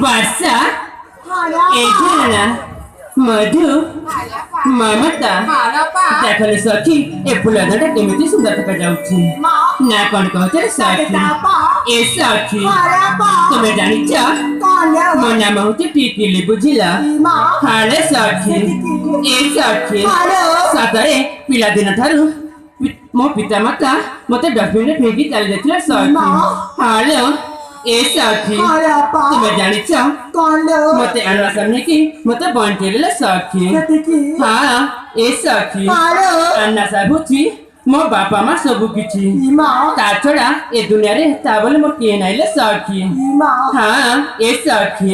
Besha, Heroine, Madhu, Mamata, देखले सखी ए फुलदाटा केमिति सुंदर देखा जाउछि ना कोन कहते सखी ए सखी तुमे जानि छ मो नाम होते टिकिली बुझिला हाले सखी ए सखी सतरे पिला दिन थारु मो पिता माता मते डस्टबिन रे फेंकी चली जाथिला सखी हाले ए सखी तुमे जानि छ मते अनवा करने की मते बंटेले सखी हां ए सखी अन्ना साबुची मो बापा मा सब किछि ता छोड़ा ए दुनिया रे ता बोले मो के नाइले सखी हां ए सखी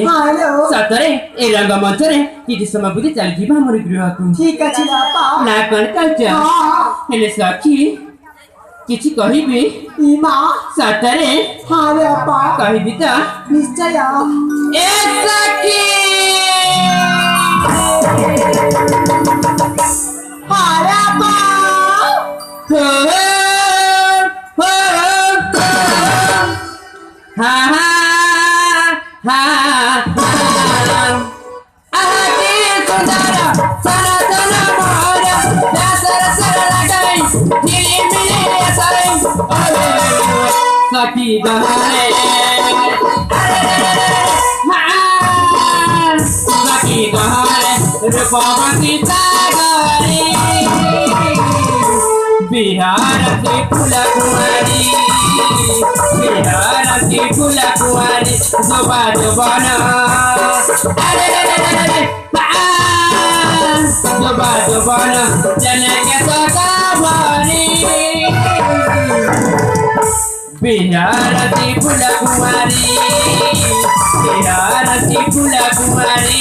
सतरे ए रंग मंच रे किछि समय बुद्धि चल जीवा मोर गृह को ठीक अछि बापा ना कोन कहछ हेले सखी किछि कहिबी सतरे हां बापा कहिबी त निश्चय ए सखी Sati gahare Sati gahare Rupavati sagare Biharati phula kumari Biharati phula kumari Zoba zobana Zoba zobana Janake sakabari Biharati phula kumari Biharati phula kumari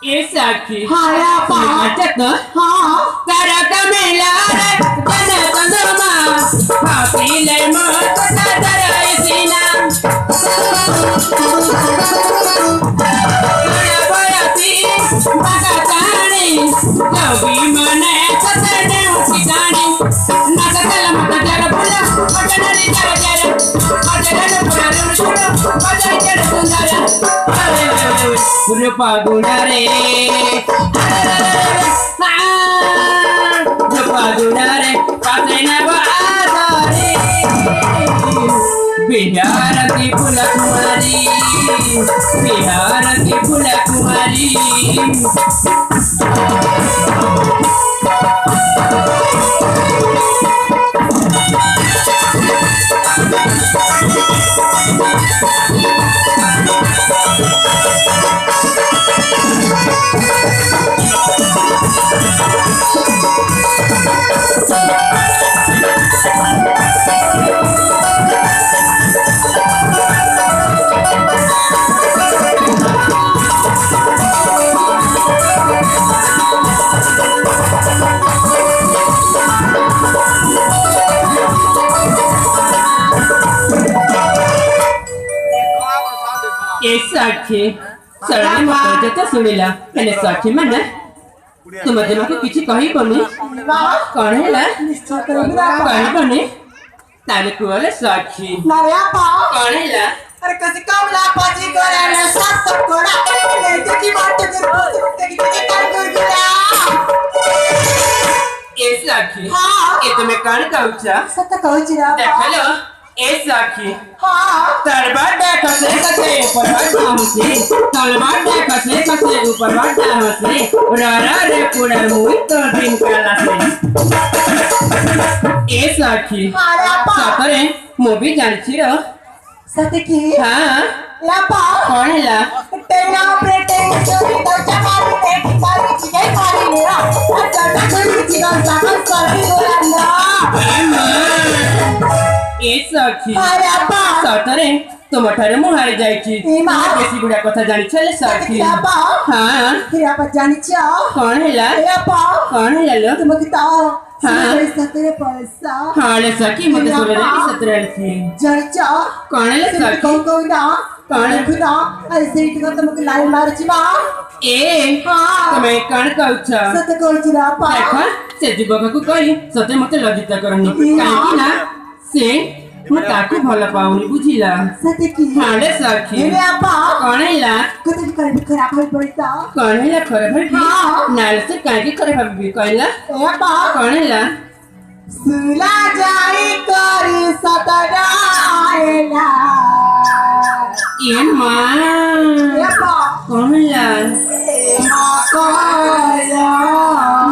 Asati haya pa jatna ha karaka melare jana tandama hapile mat kadarai sinam haya bayati bagatani jawi mane satane usidani nakala makajara pula matanari jara jara matanari pula rushura bajai jara sundara Rupa gunare Rupa gunare Patena baadare Biharati phula kumari Biharati phula kumari ए साखी सरणी मत तो सुनिला हेले साखी माने तुम दिमाग को किछि कहि बनी कोन हैला कहि बनी ताले कुले साखी नारे आपा कोन हैला अरे कसे कमला पाजी गोरा ना सात कोड़ा ले देखी बात के की कर गुला ए साखी ए तुम्हें कान कहउछा सत कहउछि रा देखलो ए साखी तलवार देख से कसे ऊपर बढ़ा हमसे तलवार देख से कसे ऊपर बढ़ा हमसे रारा रे पूरा मुई तो दिन काला से ए साखी सतरे मूवी जानछि रो सत की लापा कौन हैला टेना प्रेटेंग चोरी तो चमारी पेट सारी चीजें खाली लेरा अच्छा चोरी चीजें साकन सारी गोलंदा ए साखी सतरे तुम ठारे मु हारि जाइछि बेसी गुडा कथा जानि छले साखी हां फिर आप जानि छ कौन हैला कौन हैला लो तुम की ता सतरे पैसा हां ले साखी मते सोरे रे सतरे थी जानि छ कौन हैला साखी कौन ना कौन खुदा ऐसे ही तो तुमके लाइन मार छी मा ए तुम्हें कौन कहउछ सत कहउछि रा पा देखा से जीवक को कहि सते मते लज्जित करनी काहे ना से मु ताकू भल पाउनी बुझिला सते की हाले साखी रे आपा कोन हैला कते कर खराब होई पड़ता कोन हैला खराब होई नाल से काहे की खराब होई कहला ए आपा कोन हैला सुला जाई करी सतराएला ए मां ए आपा कोन हैला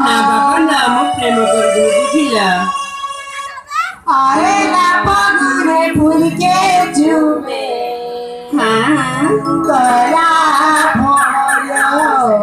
ना बाबा ना मु प्रेम कर दू बुझिला आए ना पगुरे फूल के झूमे करा भोलो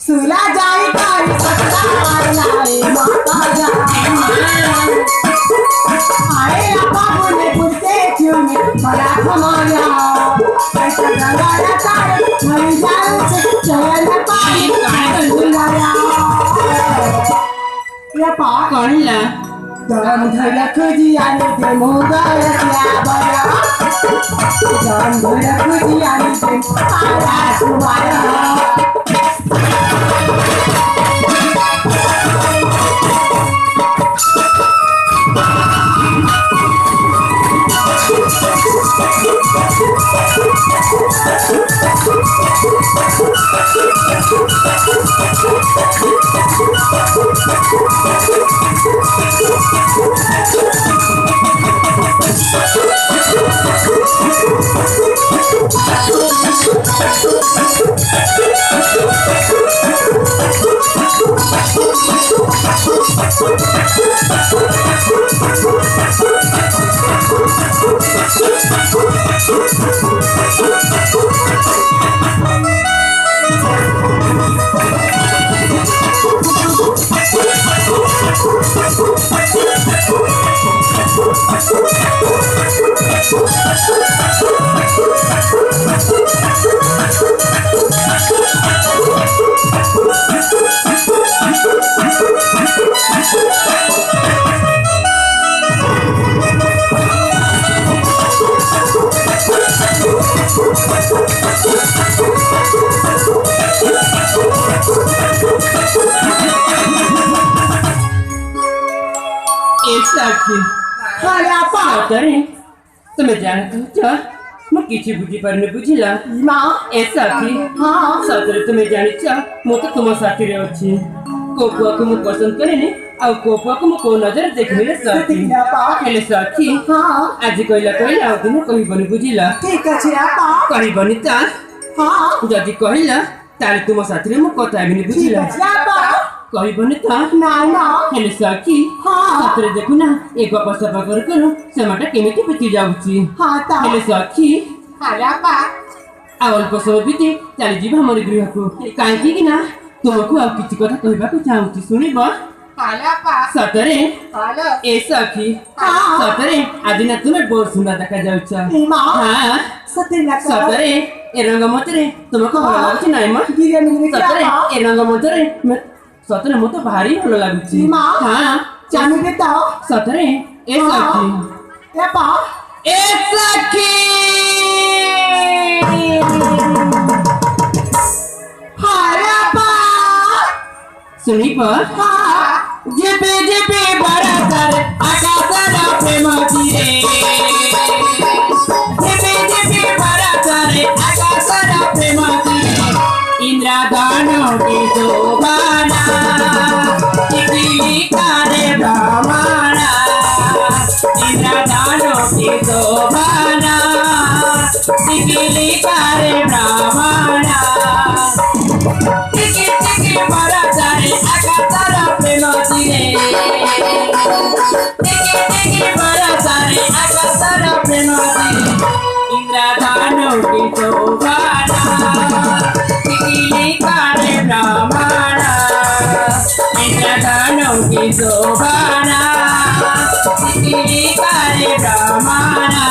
सुला जाई तारी सत्ता लाए माता जाए आए आपा बोले पुरते चुने बड़ा खमाया ऐसा गंगाया तारे मरी जाऊं चल पाई बुलाया ये पा कौन हैला दान धैला खुजी आने दे मोगा क्या बड़ा दान धैला खुजी आने दे आया सुमाया तुम्हें जानते हो मु किछि बुझी परने बुझिला मां ऐसा थी सतरे तुम्हें जानि छ मु तो तुम साथी रे अछि कोपुआ को मु पसंद करेनी आ कोपुआ को मु को नजर देखनी रे साथी हेले साथी आज कहला आ दिन कहबनी बुझिला ठीक अछि आपा कहबनी ता जदी कहला ताले तुम साथी रे मु कथा बिनी बुझिला ठीक अछि आपा कहबनी ता ना ना हेले साथी सतरे देखु ना एक बार सफा करू सेमाटा केमिति बिति जाउची ता हेले साथी आपा अल्प समय बीती चली जी हमर गृह को काहे कि ना तुमको अब किसी कथा कहबा को चाहूची सुनिबो सतरे ए सखी सतरे आदि ना तुम्हें बहुत सुंदर देखा जाउछ हां सतरे ए रंग मतरे तुमको भल लागछ नै म सतरे ए रंग मतरे सतरे मतो भारी भल लागछ हां चामी के तो सतरे ए सखी ए सखी सुनी पर जिपे जिपे बरसर आकाशर प्रेम तीरे जिपे जिपे बरसर आकाशर प्रेम तीरे इंद्रधनु के शोभाना टिकिली करे ब्रह्मणा इंद्रधनु के शोभाना टिकिली करे ब्रह्मणा टिकी टिकी बरसर आकाशर प्रेम तीरे टिकी टिकी बरसर आकाशर प्रेम तीरे इंद्रधनु के शोभाना टिकिली करे ब्रह्मणा इंद्रधनु के शोभाना टिकिली करे ब्रह्मणा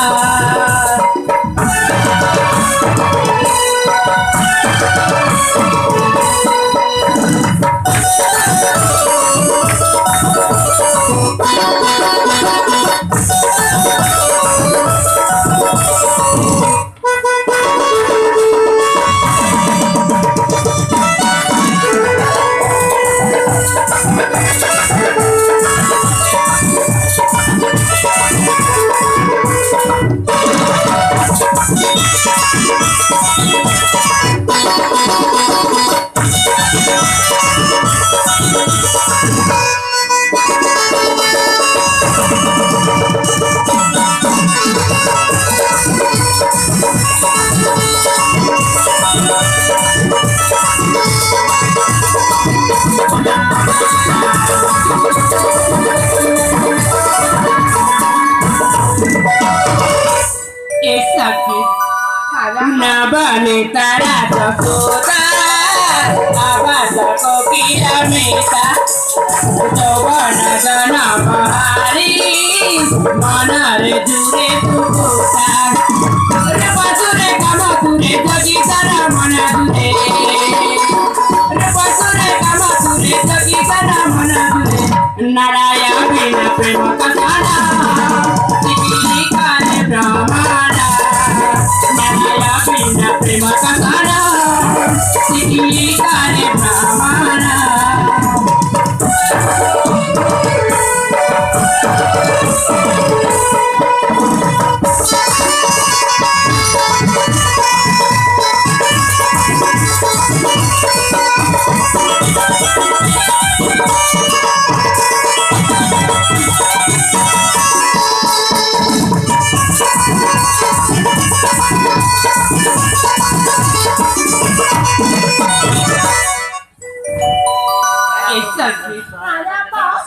नबने तारा जसोदा आवाज को किलोमीटा जवन जन बहारी मन रे जुरे तुकुटा रे पसुरे काम तुरे जगी सारा मन जुरे रे पसुरे काम तुरे जगी सारा मन जुरे नारायण बिना प्रेम कथाना टिकिली काने ब्रह्मणा बिना प्रेम कथाना टिकिली काने ब्रह्मणा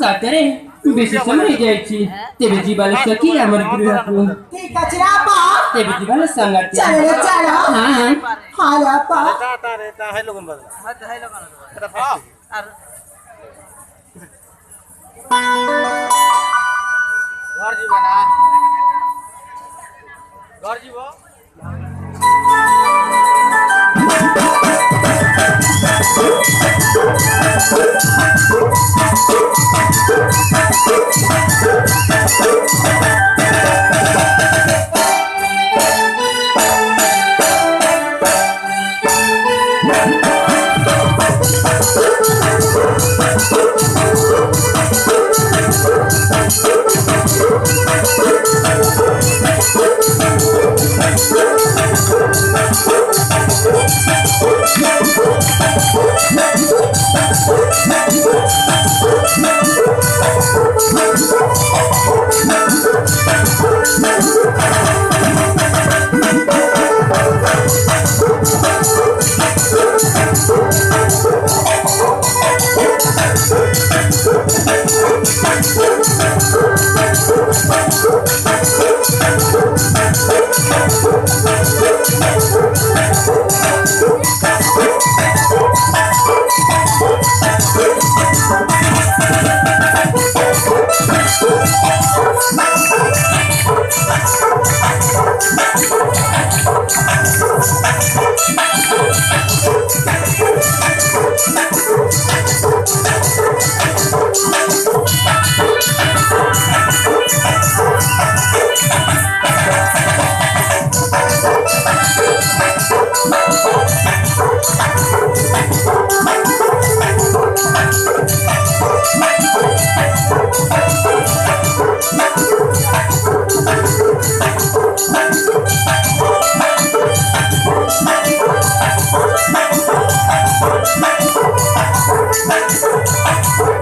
सतरे बेशी समय जायची तेबे जीवाला सखी आमर गृह को ठीक আছে আপা तेबे जीवाला संगत चलो चलो हां हां আপা ता है लोगन बदला है लोगन এটা আর घर जीवा ना घर जीवो Thank you.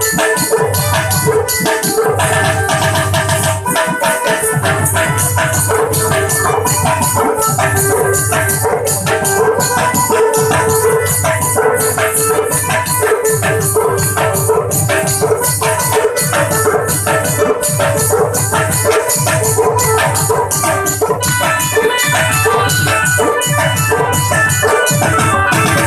रे